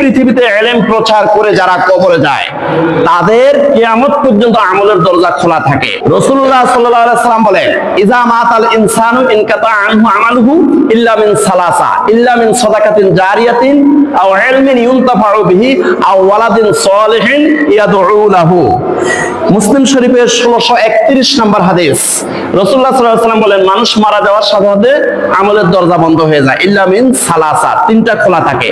পৃথিবীতে ইলম প্রচার করে যারা কবরে যায় তাদের কিয়ামত পর্যন্ত আমলের দরজা খোলা থাকে। রাসূলুল্লাহ সাল্লাল্লাহু আলাইহি ওয়াসাল্লাম বলেন, ইজা মাতাল ইনসানু ইনকাতা আনহু আমালুহু ইল্লা মিন সালাসা, ইল্লা মিন সাদাকাতিন জারিয়াতিন আও ইলমিন ইউনতাফাউ বিহি আও ওয়ালাদিন সালিহিন ইয়াদউ লাহু। মুসলিম শরীফের 1631 নম্বর হাদিস। রাসূলুল্লাহ সাল্লাল্লাহু আলাইহি ওয়াসাল্লাম বলেন, মানুষ মারা যাওয়ার সাথে সাথে আমলের দরজা বন্ধ হয়ে যায়, ইল্লা মিন সালাসা, তিনটা খোলা থাকে।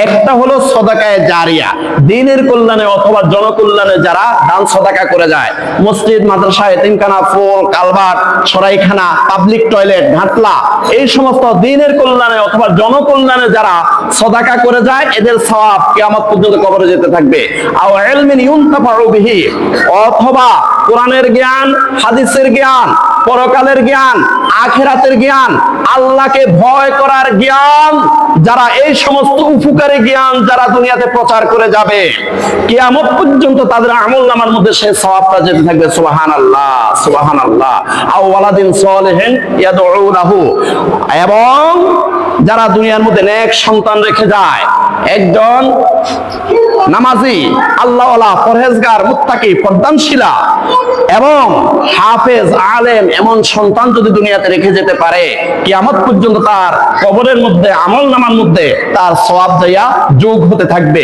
একটা হলো সদাকায়ে জারিয়া, দ্বীনের কল্যাণে অথবা জনকল্যাণে যারা দান সদাকা করে যায়, মসজিদ, মাদ্রাসা, এতিমখানা, ফুল, কালভার্ট, সরাইখানা, পাবলিক টয়লেট, ঘাটলা, এই সমস্ত দ্বীনের কল্যাণে অথবা জনকল্যাণে যারা সদাকা করে যায় এদের সওয়াব কিয়ামত পর্যন্ত কবরে যেতে থাকবে। আও ইলমিন ইউনতাফাউ বিহি, অথবা কোরআনের জ্ঞান, হাদিসের জ্ঞান, পরকালের জ্ঞান, আখিরাতের জ্ঞান, আল্লাহকে ভয় করার জ্ঞান, যারা এই সমস্ত উপকারী জ্ঞান যারা দুনিয়াতে প্রচার করে যাবে কিয়ামত পর্যন্ত তাদের আমলনামার মধ্যে সেই সওয়াবটা যেতে থাকবে। সুবহানাল্লাহ, সুবহানাল্লাহ। আও ওয়ালাদিন সালিহিন ইয়াদউ লাহু, এবং যারা দুনিয়ার মধ্যে নেক সন্তান রেখে যায়, একজন নামাজি, আল্লাহওয়ালা, পরহেজগার, মুত্তাকি, পর্দানশীলা এবং হাফেজ, আলেম এমন সন্তান যদি দুনিয়াতে রেখে যেতে পারে, কিয়ামত পর্যন্ত তার কবরের মধ্যে আমলনামার মধ্যে তার সওয়াব যাইয়া যোগ হতে থাকবে।